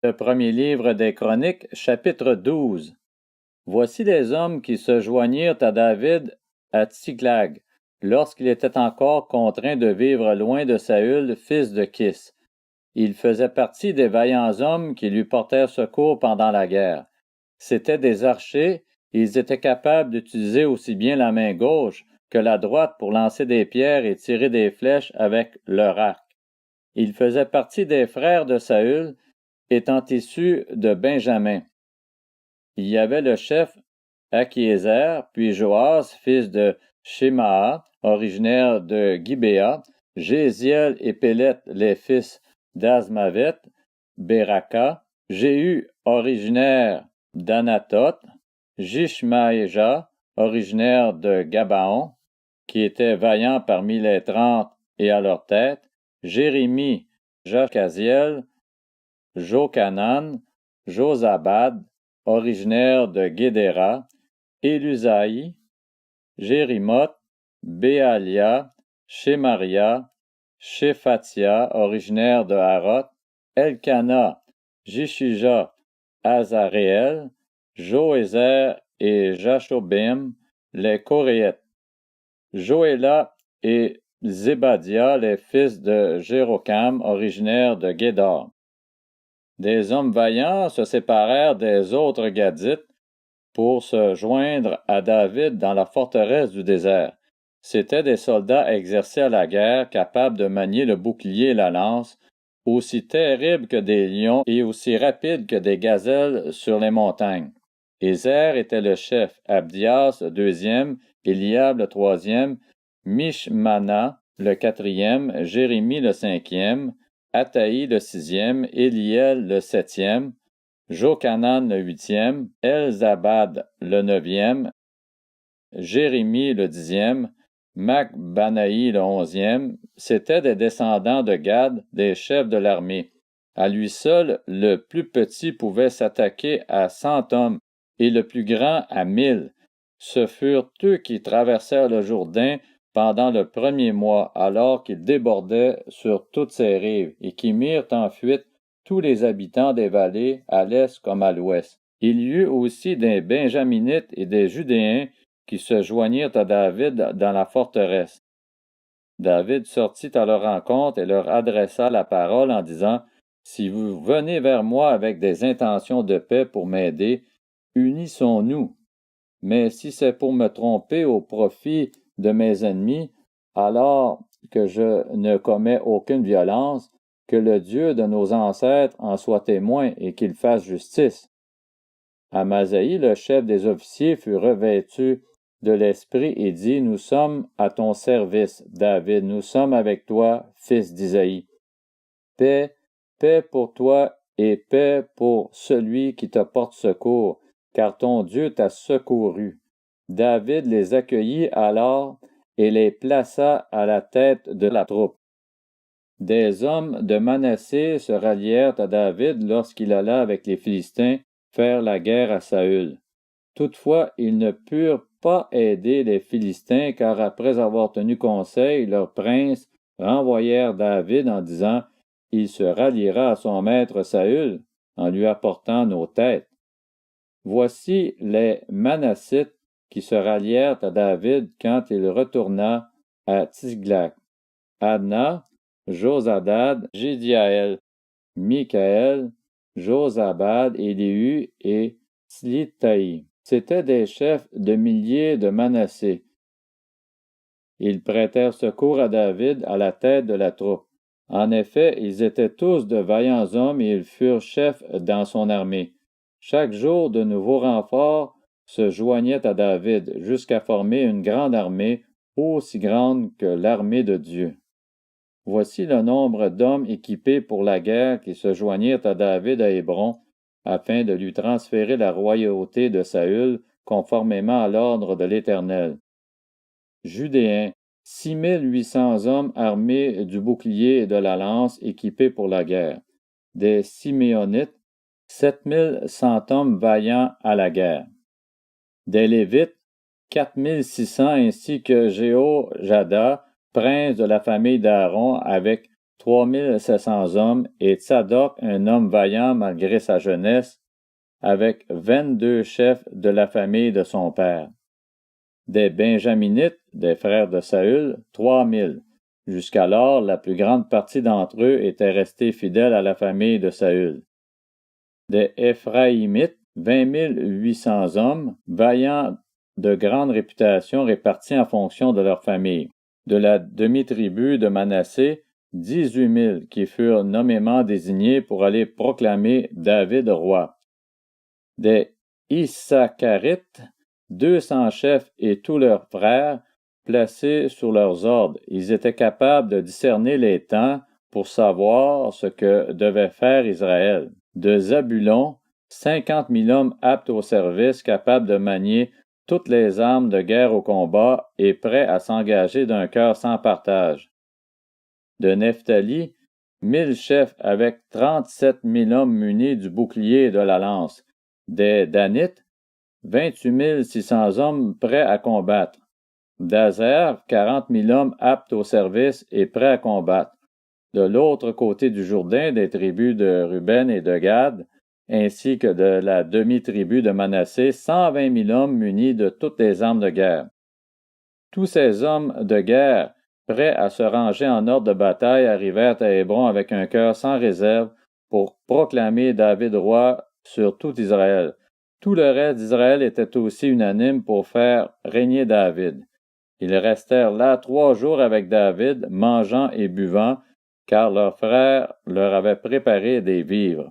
Le premier livre des Chroniques, chapitre 12. Voici les hommes qui se joignirent à David à Tsiglag, lorsqu'il était encore contraint de vivre loin de Saül, fils de Kis. Ils faisaient partie des vaillants hommes qui lui portèrent secours pendant la guerre. C'étaient des archers, et ils étaient capables d'utiliser aussi bien la main gauche que la droite pour lancer des pierres et tirer des flèches avec leur arc. Ils faisaient partie des frères de Saül, étant issus de Benjamin. Il y avait le chef Akiézer, puis Joas, fils de Shemaha, originaire de Gibéa, Jéziel et Pélet, les fils d'Azmavet, Beraka, Jéhu, originaire d'Anatoth, Jishmaéja, originaire de Gabaon, qui était vaillant parmi les 30 et à leur tête, Jérémie, Jocaziel, Jochanan, Josabad, originaire de Guédéra, Élusaï, Jérimoth, Béalia, Shemaria, Shephatia, originaire de Haroth, Elkana, Jishija, Azaréel, Joézer et Jashobim, les Coréites, Joéla et Zébadia, les fils de Jérocam, originaires de Guédar. Des hommes vaillants se séparèrent des autres Gadites pour se joindre à David dans la forteresse du désert. C'étaient des soldats exercés à la guerre, capables de manier le bouclier et la lance, aussi terribles que des lions et aussi rapides que des gazelles sur les montagnes. Ézer était le chef, Abdias le deuxième, Eliab le troisième, Mishmana le quatrième, Jérémie le cinquième, Ataï le sixième, Éliel le septième, Jochanan le huitième, Elzabad le neuvième, Jérémie le dixième, Macbanaï le onzième. C'étaient des descendants de Gad, des chefs de l'armée. À lui seul, le plus petit pouvait s'attaquer à 100 hommes et le plus grand à 1000. Ce furent eux qui traversèrent le Jourdain pendant le premier mois, alors qu'il débordait sur toutes ses rives, et qui mirent en fuite tous les habitants des vallées, à l'est comme à l'ouest. Il y eut aussi des Benjaminites et des Judéens qui se joignirent à David dans la forteresse. David sortit à leur rencontre et leur adressa la parole en disant: « Si vous venez vers moi avec des intentions de paix pour m'aider, unissons-nous. Mais si c'est pour me tromper au profit de mes ennemis, alors que je ne commets aucune violence, que le Dieu de nos ancêtres en soit témoin et qu'il fasse justice. » Amasaï, le chef des officiers, fut revêtu de l'esprit et dit: « Nous sommes à ton service, David, nous sommes avec toi, fils d'Isaïe. Paix, paix pour toi et paix pour celui qui te porte secours, car ton Dieu t'a secouru. » David les accueillit alors et les plaça à la tête de la troupe. Des hommes de Manassé se rallièrent à David lorsqu'il alla avec les Philistins faire la guerre à Saül. Toutefois, ils ne purent pas aider les Philistins, car après avoir tenu conseil, leurs princes renvoyèrent David en disant: « Il se ralliera à son maître Saül en lui apportant nos têtes. » Voici les Manassites qui se rallièrent à David quand il retourna à Tsiglag: Adna, Josabad, Jédiaël, Michaël, Josabad, Élihu et Slitaï. C'étaient des chefs de milliers de Manassé. Ils prêtèrent secours à David à la tête de la troupe. En effet, ils étaient tous de vaillants hommes et ils furent chefs dans son armée. Chaque jour, de nouveaux renforts se joignaient à David, jusqu'à former une grande armée, aussi grande que l'armée de Dieu. Voici le nombre d'hommes équipés pour la guerre qui se joignirent à David à Hébron, afin de lui transférer la royauté de Saül, conformément à l'ordre de l'Éternel. Judéens, 6800 hommes armés du bouclier et de la lance, équipés pour la guerre. Des Siméonites, 7100 hommes vaillants à la guerre. Des Lévites, 4600, ainsi que Jéhojada, prince de la famille d'Aaron, avec 3700 hommes, et Tsadok, un homme vaillant malgré sa jeunesse, avec 22 chefs de la famille de son père. Des Benjaminites, des frères de Saül, 3000. Jusqu'alors, la plus grande partie d'entre eux était restée fidèle à la famille de Saül. Des Éphraïmites, 20 800 hommes, vaillants de grande réputation répartis en fonction de leur famille. De la demi-tribu de Manassé, 18 000 qui furent nommément désignés pour aller proclamer David roi. Des Issacharites, 200 chefs et tous leurs frères, placés sous leurs ordres. Ils étaient capables de discerner les temps pour savoir ce que devait faire Israël. De Zabulon, 50 000 hommes aptes au service, capables de manier toutes les armes de guerre au combat et prêts à s'engager d'un cœur sans partage. De Nephtali, 1000 chefs avec 37 000 hommes munis du bouclier et de la lance. Des Danites, 28 600 hommes prêts à combattre. D'Azer, 40 000 hommes aptes au service et prêts à combattre. De l'autre côté du Jourdain, des tribus de Ruben et de Gad, ainsi que de la demi-tribu de Manassé, 120 000 hommes munis de toutes les armes de guerre. Tous ces hommes de guerre, prêts à se ranger en ordre de bataille, arrivèrent à Hébron avec un cœur sans réserve pour proclamer David roi sur tout Israël. Tout le reste d'Israël était aussi unanime pour faire régner David. Ils restèrent là 3 jours avec David, mangeant et buvant, car leurs frères leur avaient préparé des vivres.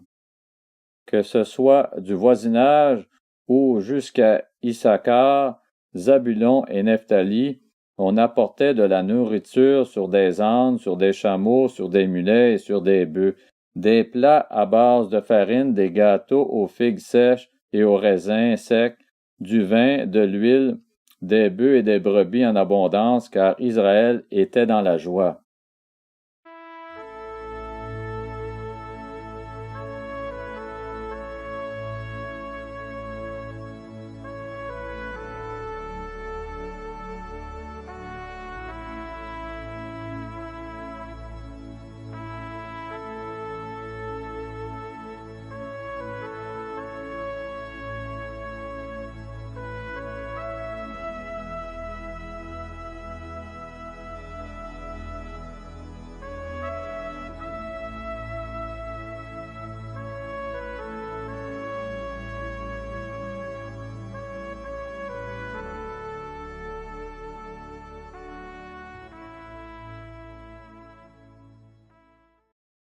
Que ce soit du voisinage ou jusqu'à Issachar, Zabulon et Nephtali, on apportait de la nourriture sur des ânes, sur des chameaux, sur des mulets et sur des bœufs, des plats à base de farine, des gâteaux aux figues sèches et aux raisins secs, du vin, de l'huile, des bœufs et des brebis en abondance, car Israël était dans la joie.